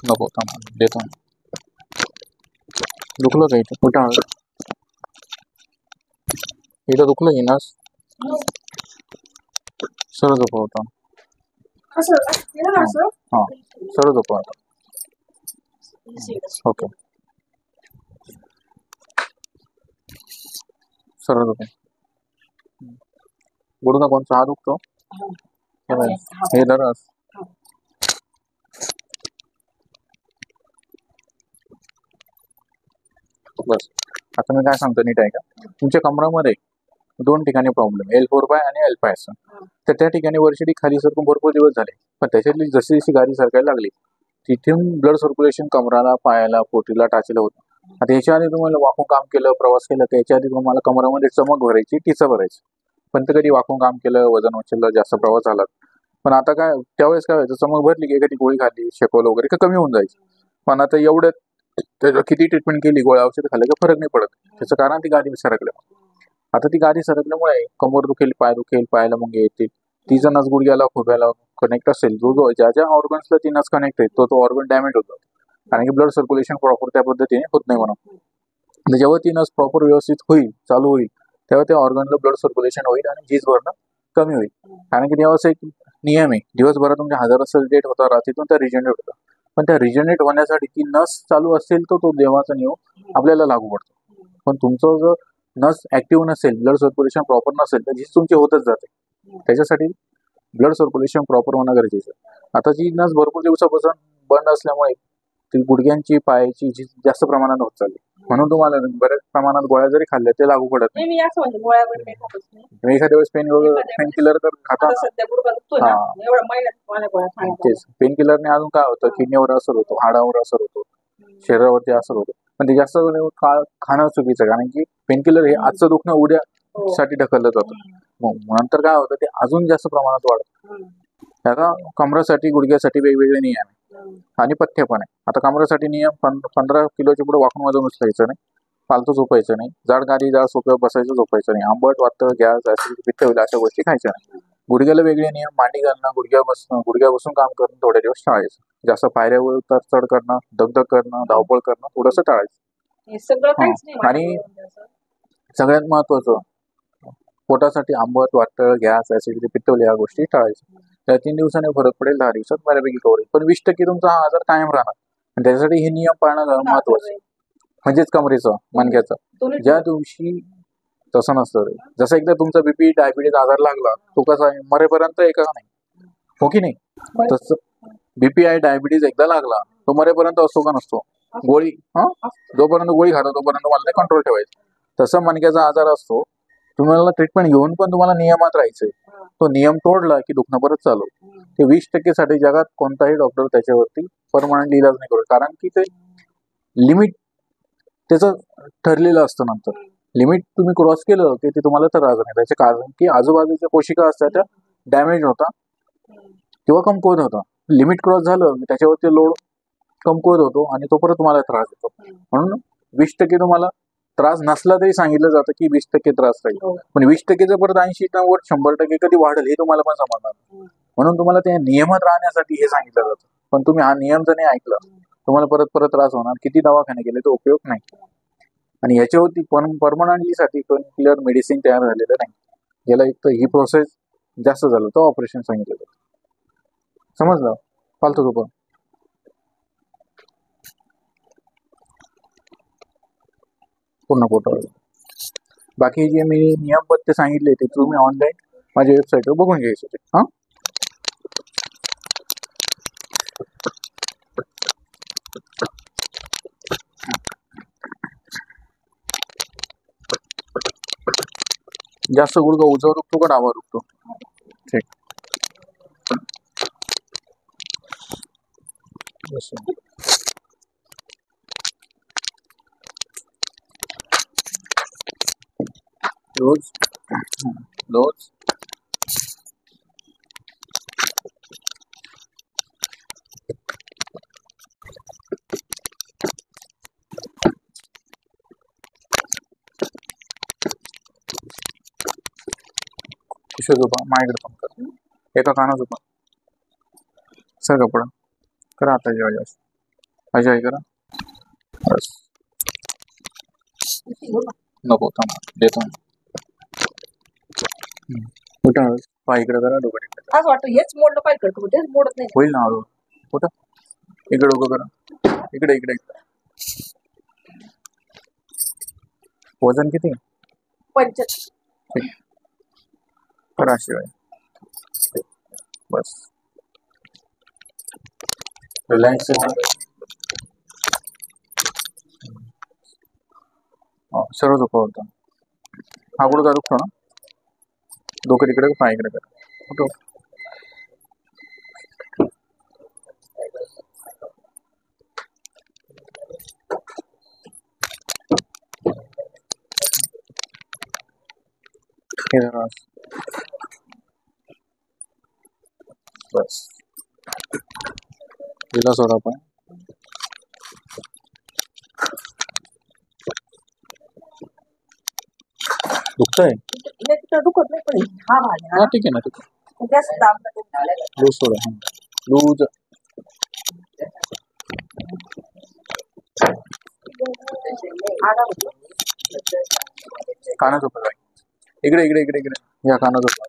नको थांब देतो. दुखलं का इथं? कुठं आलं? इथं दुखलं की ना? सरळ झोपवतो. हां सरळ झोपवतो. ओके सरळ झोप. गुडघा कोणचा हा दुखतो? हे धरस. बस आता मी काय सांगतो नीट आहे का? तुमच्या कमरामध्ये दोन ठिकाणी प्रॉब्लेम L4 पाय आणि L पाय तर त्या ठिकाणी वरची खाली सरकून भरपूर दिवस झाले, पण त्याच्यातली जशी जशी गाडी सरकायला लागली तिथून ब्लड सर्क्युलेशन कमराला, पायाला, पोटीला टाचलं होतं. आता याच्या आधी तुम्हाला वाकून काम केलं, प्रवास केला, त्याच्या आधी तुम्हाला कमरामध्ये चमक भरायची, टिचं भरायची, पण ते कधी वाकून काम केलं, वजन उचललं, जास्त प्रवास झाला, पण आता काय त्यावेळेस काय व्हायचं, चमक भरली की एखादी गोळी खाल्ली, शेकोल वगैरे का कमी होऊन जायची. पण आता एवढ्यात त्याच्यावर किती ट्रीटमेंट केली, गोळ्या औषध खाल्लं का फरक नाही पडत. त्याचं कारण ती गादी सरकल्या. आता ती गादी सरकल्यामुळे कमर दुखेल, पाय दुखेल, पायाला मग येतील, तिचा नस गुडघ्याला, खोब्याला कनेक्ट असेल, जो ज्या ज्या ऑर्गन्सला ती नस कनेक्ट आहे तो ऑर्गन डॅमेज होतो, कारण की ब्लड सर्क्युलेशन प्रॉपर त्या पद्धतीने होत नाही म्हणून. जेव्हा ती नस प्रॉपर व्यवस्थित होईल, चालू होईल, तेव्हा त्या ऑर्गनला ब्लड सर्क्युलेशन होईल आणि झीज भरणं कमी होईल. कारण की तेव्हा एक नियम आहे, दिवसभरात तुमच्या हजारो सेल डेट होता, रात्रीतून त्या रिजनरेट होतात, पण त्या रिजनरेट होण्यासाठी ती नस चालू असेल तर तो देवाचा नियम आपल्याला लागू पडतो. पण तुमचं जर नस ऍक्टिव्ह नसेल, ब्लड सर्क्युलेशन प्रॉपर नसेल, तर झीज तुमची होतच जाते. त्याच्यासाठी ब्लड सर्क्युलेशन प्रॉपर होणं गरजेचं आहे. आता जी नस भरपूर दिवसापासून बंद असल्यामुळे ती गुडघ्यांची, पायाची झीज जास्त प्रमाणात होत चालली, म्हणून तुम्हाला बऱ्याच प्रमाणात गोळ्या जरी खाल्ल्या ते लागू पडत नाही. एखाद्या वेळेस पेन किलर तर खाता ना, तेच पेन किलरने अजून काय होतं, किडनीवर असर होतो, हाडावर असर होतो, शरीरावरती असर होतो, पण ते जास्त खाणं चुकीचं, कारण की पेनकिलर हे आजचं दुखणं उद्यासाठी ढकललं जातं, मग नंतर काय होतं ते अजून जास्त प्रमाणात वाढतं. आता कमरासाठी, गुडघ्यासाठी वेगवेगळे नियम आहे आणि पथ्य पण आहे. आता कमरासाठी नियम 15 किलोच्या पुढे वाकून वजन उचलायचं नाही, फालतू झोपायचं नाही, जाड गादी, जाड सोप्यावर बसायचं, झोपायचं नाही, आंबट, वातळ, गॅस, ऍसिडिटी, पित्त होईल अशा गोष्टी खायच्या नाही. गुडघ्याला वेगळे नियम, मांडी घालणं, गुडघ्या बसून काम करणं थोडे दिवस टाळायचं, जास्त पायऱ्यावर तर चढ करणं, दगदग करणं, धावपळ करणं थोडंसं टाळायचं. आणि सगळ्यात महत्वाचं, पोटासाठी आंबट, वातळ, गॅस, ऍसिडिटी, पित्तवली या गोष्टी टाळायच्या. त्या 3 दिवसाने फरक पडेल, 10 दिवसात बऱ्यापैकी कवर होईल, पण 20% तुमचा हा आजार कायम राहणार, आणि त्याच्यासाठी हे नियम पाळणं महत्वाचं, म्हणजेच कमरेचं, मणक्याचं. ज्या दिवशी तसं नसतं रे, जसं एकदा तुमचा बीपी, डायबिटीज आजार लागला, तो कसा आहे मरेपर्यंत आहे का नाही, हो की नाही? तसं बीपी आहे, डायबिटीज एकदा लागला तो मरेपर्यंत असतो का नसतो? गोळी जोपर्यंत गोळी खाता तोपर्यंत मला कंट्रोल ठेवायचं. तसं मणक्याचा आजार असतो, तुम्हाला ट्रीटमेंट घेऊन पण तुम्हाला नियमात राहायचंय, तो नियम तोडला की दुखणं परत चालू. ते 20% साठी जगात कोणताही डॉक्टर त्याच्यावरती परमनंट इलाज नाही करू, कारण की ते लिमिट त्याचं ठरलेलं असतं. नंतर लिमिट तुम्ही क्रॉस केलं की ते तुम्हाला त्रास नाही, त्याचे कारण की आजूबाजूच्या कोशिका असतात त्या डॅमेज होतात किंवा कमकुवत होतात. लिमिट क्रॉस झालं की त्याच्यावरती लोड कमकुवत होतो आणि तो परत तुम्हाला त्रास देतो. म्हणून 20% तुम्हाला त्रास नसला तरी सांगितलं जातं की 20% त्रास राहील, पण 20% परत 80, 90, 100% कधी वाढेल हे तुम्हाला पण समजणार नाही. म्हणून तुम्हाला त्या नियमात राहण्यासाठी हे सांगितलं जातं, पण तुम्ही हा नियम जर नाही ऐकला तुम्हाला परत परत त्रास होणार, किती दवाखाने गेले तो उपयोग नाही. आणि याच्यावरती परमनंटली साठी क्लिअर मेडिसिन तयार झालेलं नाही, याला एक तर ही प्रोसेस जास्त झालं तर ऑपरेशन सांगितलं जातं. समजलं? फालतू झोपा. पूर्ण पोटावर. बाकी जे मी नियम पत्ते सांगितले ते तुम्ही ऑनलाईन माझ्या वेबसाईटवर बघून घ्यायचे ते. हां, जास्त गुडघा उजवा दुखतो का डावा दुखतो? ठीक. रोज रोज कुशल झोपा, माझ्याकडे पण कर, एका कानात झोपा, सर कपडा करा आता जेव्हा जास्त अजय करा बस. नको थांबा देतो. कुठं पाय इकडे करा डोकं तिकडे. असं वाटतं हेच मोडलं पाहिजे करतो तेच मोडत नाही. होईल ना हळू. कुठं इकडे डोकं करा. इकडे इकडे वजन किती? 75. ठीक करा शिवाय बस. रिलॅक्स सर्व दुखा होता. हा गुडघा दुखतो ना. डोकं तिकडे पाय इकडे करा. कुठं हे जरा बस. दिला सोडा पण दुखतंय. दुखत नाही पण हा भाग हा ठीक आहे ना. ठीक आहे जास्त दाब लूज सोडा. लूज काना झोपा. इकडे इकडे इकडे इकडे या काना झोपा.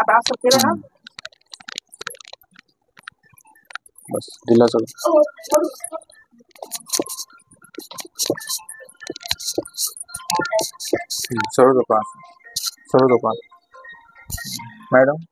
आता असं केलं ना बस दिला सोडा. सर्व झोपा. सर्व झोपा मॅडम.